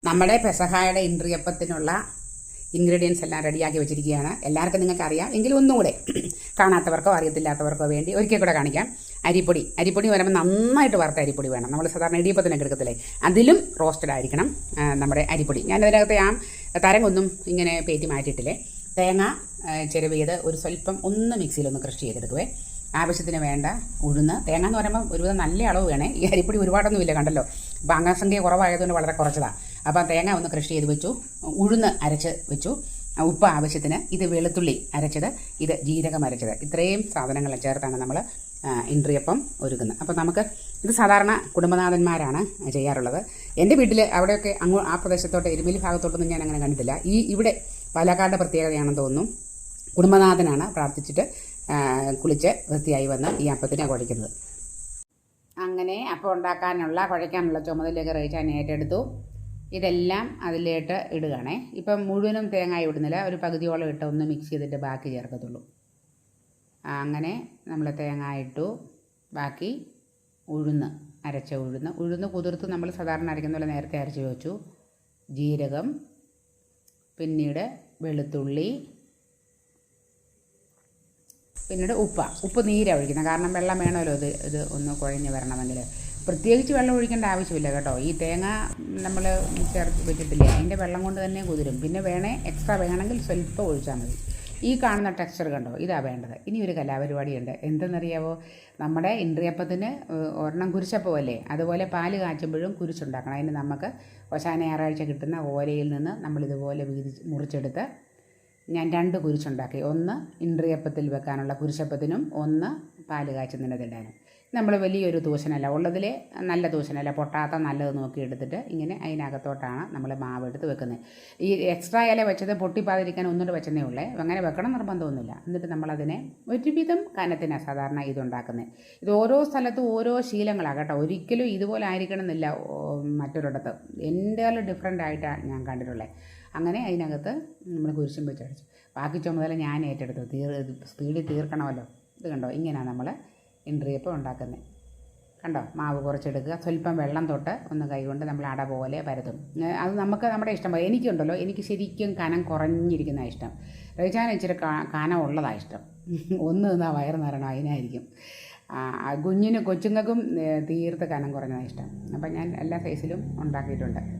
നമ്മുടെ പെസഹായുടെ ഇൻട്രിയപ്പത്തിനുള്ള ഇൻഗ്രീഡിയൻസ് എല്ലാം റെഡിയാക്കി വെച്ചിരിക്കുകയാണ്. എല്ലാവർക്കും നിങ്ങൾക്ക് അറിയാം, എങ്കിലും ഒന്നുകൂടെ കാണാത്തവർക്കോ അറിയത്തില്ലാത്തവർക്കോ വേണ്ടി ഒരിക്കൽ കൂടെ കാണിക്കാം. അരിപ്പൊടി വരുമ്പോൾ നന്നായിട്ട് വറുത്ത അരിപ്പൊടി വേണം. നമ്മൾ സാധാരണ ഇടിയപ്പത്തിനൊക്കെ എടുക്കത്തില്ലേ, അതിലും റോസ്റ്റഡ് ആയിരിക്കണം നമ്മുടെ അരിപ്പൊടി. ഞാനതിനകത്ത് തരങ്ങൊന്നും ഇങ്ങനെ പേറ്റി മാറ്റിയിട്ടില്ലേ. തേങ്ങ ചിരവിയത് ഒരു സ്വല്പം ഒന്ന് മിക്സിയിലൊന്ന് ക്രഷ് ചെയ്തെടുക്കുവേ. ആവശ്യത്തിന് വേണ്ട ഉഴുന്ന്. തേങ്ങ എന്ന് പറയുമ്പോൾ ഒരുവിധം നല്ല അളവ് വേണേ. ഈ അരിപ്പൊടി ഒരുപാടൊന്നുമില്ല, കണ്ടല്ലോ. അപ്പോൾ അംഗസംഖ്യ കുറവായതുകൊണ്ട് വളരെ കുറച്ചതാണ്. അപ്പോൾ തേങ്ങ ഒന്ന് ക്രഷ് ചെയ്ത് വെച്ചു, ഉഴുന്ന് അരച്ച് വെച്ചു, ഉപ്പ് ആവശ്യത്തിന്, ഇത് വെളുത്തുള്ളി അരച്ചത്, ഇത് ജീരകം അരച്ചത്. ഇത്രയും സാധനങ്ങൾ ചേർത്താണ് നമ്മൾ ഇൻട്രിയപ്പം ഒരുക്കുന്നത്. അപ്പോൾ നമുക്ക് ഇത് സാധാരണ കുടുംബനാഥന്മാരാണ് ചെയ്യാറുള്ളത്. എൻ്റെ വീട്ടിൽ അവിടെയൊക്കെ ആ പ്രദേശത്തോട്ട് എരുമേലി ഭാഗത്തോട്ടൊന്നും ഞാൻ അങ്ങനെ കണ്ടിട്ടില്ല. ഇവിടെ പാലക്കാട് പ്രത്യേകതയാണെന്ന് തോന്നുന്നു. കുടുംബനാഥനാണ് പ്രാർത്ഥിച്ചിട്ട് കുളിച്ച് വൃത്തിയായി വന്ന് ഈ അപ്പത്തിനെ കുഴയ്ക്കുന്നത്. അങ്ങനെ അപ്പം ഉണ്ടാക്കാനുള്ള കുഴയ്ക്കാനുള്ള ചുമതലയൊക്കെ റേച്ചാൻ ഏറ്റെടുത്തു. ഇതെല്ലാം അതിലേട്ട് ഇടുകയാണേ. ഇപ്പം മുഴുവനും തേങ്ങ ഇടുന്നില്ല, ഒരു പകുതിയോളം ഇട്ട് ഒന്ന് മിക്സ് ചെയ്തിട്ട് ബാക്കി ചേർക്കത്തുള്ളൂ. അങ്ങനെ നമ്മൾ തേങ്ങ ഇട്ടു. ബാക്കി അരച്ച ഉഴുന്ന് കുതിർത്ത് നമ്മൾ സാധാരണ അരയ്ക്കുന്ന പോലെ നേരത്തെ അരച്ച് വെച്ചു. ജീരകം, പിന്നീട് വെളുത്തുള്ളി, പിന്നീട് ഉപ്പ് നീരാണ് ഒഴിക്കുന്നത്. കാരണം വെള്ളം വേണമല്ലോ ഇത് ഒന്ന് കുഴഞ്ഞ് വരണമെങ്കിൽ. പ്രത്യേകിച്ച് വെള്ളം ഒഴിക്കേണ്ട ആവശ്യമില്ല കേട്ടോ. ഈ തേങ്ങ നമ്മൾ ചേർത്ത് വെച്ചിട്ടില്ലേ, അതിൻ്റെ വെള്ളം കൊണ്ട് തന്നെ കുതിരും. പിന്നെ എക്സ്ട്രാ വേണമെങ്കിൽ സ്വല്പം ഒഴിച്ചാൽ മതി. ഈ കാണുന്ന ടെക്സ്ചർ കണ്ടോ, ഇതാണ് വേണ്ടത്. ഇനി ഒരു കലാപരിപാടിയുണ്ട്. എന്തെന്നറിയാവോ, നമ്മുടെ ഇൻട്രിയപ്പത്തിന് ഒരെണ്ണം കുരിശപ്പമല്ലേ, അതുപോലെ പാല് കാച്ചുമ്പോഴും കുരിശുണ്ടാക്കണം. അതിന് നമുക്ക് ഒശാന ഞായറാഴ്ച കിട്ടുന്ന ഓലയിൽ നിന്ന് നമ്മളിതുപോലെ മുറിച്ചെടുത്ത് ഞാൻ 2 കുരിശുണ്ടാക്കി. ഒന്ന് ഇൻട്രിയപ്പത്തിൽ വെക്കാനുള്ള കുരിശപ്പത്തിനും, ഒന്ന് പാല് കാച്ചുന്നതിനിടാനും. നമ്മൾ വലിയൊരു തൂശനല്ല, ഉള്ളതിലെ നല്ല തൂശനല്ല, പൊട്ടാത്ത നല്ലത് നോക്കി എടുത്തിട്ട് ഇങ്ങനെ അതിനകത്തോട്ടാണ് നമ്മൾ മാവ് എടുത്ത് വെക്കുന്നത്. ഈ എക്സ്ട്രാ ഇല വെച്ചത് പൊട്ടിപ്പാതിരിക്കാൻ ഒന്നുകൂടെ വെച്ചതേ ഉള്ളേ. അങ്ങനെ വെക്കണം നിർബന്ധമൊന്നുമില്ല. എന്നിട്ട് നമ്മളതിനെ ഒരുവിധം കനത്തിനാണ് സാധാരണ ഇതുണ്ടാക്കുന്നത്. ഇത് ഓരോ സ്ഥലത്തും ഓരോ ശീലങ്ങളാണ് കേട്ടോ. ഒരിക്കലും ഇതുപോലെ ആയിരിക്കണം എന്നില്ല മറ്റൊരിടത്ത്. എൻ്റെ ഡിഫറെൻ്റ് ആയിട്ടാണ് ഞാൻ കണ്ടിട്ടുള്ളത്. അങ്ങനെ അതിനകത്ത് നമ്മൾ കുരിശും വെച്ചടിച്ചു. ബാക്കി ചുമതല ഞാൻ ഏറ്റെടുത്തു. സ്പീഡിൽ തീർക്കണമല്ലോ. ഇത് കണ്ടോ, ഇങ്ങനെയാണ് നമ്മൾ ഇൻട്രിയപ്പം ഉണ്ടാക്കുന്നത്. കണ്ടോ, മാവ് കുറച്ചെടുക്കുക, സ്വല്പം വെള്ളം തൊട്ട് ഒന്ന് കൈകൊണ്ട് നമ്മൾ അട പോലെ പരത്തും. അത് നമ്മുടെ ഇഷ്ടം പോലെ. എനിക്കുണ്ടല്ലോ, എനിക്ക് ശരിക്കും കനം കുറഞ്ഞിരിക്കുന്ന ഇഷ്ടം. റേച്ചാൻ ഇച്ചിരി കനം ഉള്ളതാണ് ഇഷ്ടം. ഒന്ന് നിന്നാൽ വയറ് നിറയണം, അതിനായിരിക്കും. കൊച്ചുങ്ങൾക്കും തീർത്ത് കനം കുറഞ്ഞതാണ് ഇഷ്ടം. അപ്പം ഞാൻ എല്ലാ സൈസിലും ഉണ്ടാക്കിയിട്ടുണ്ട്.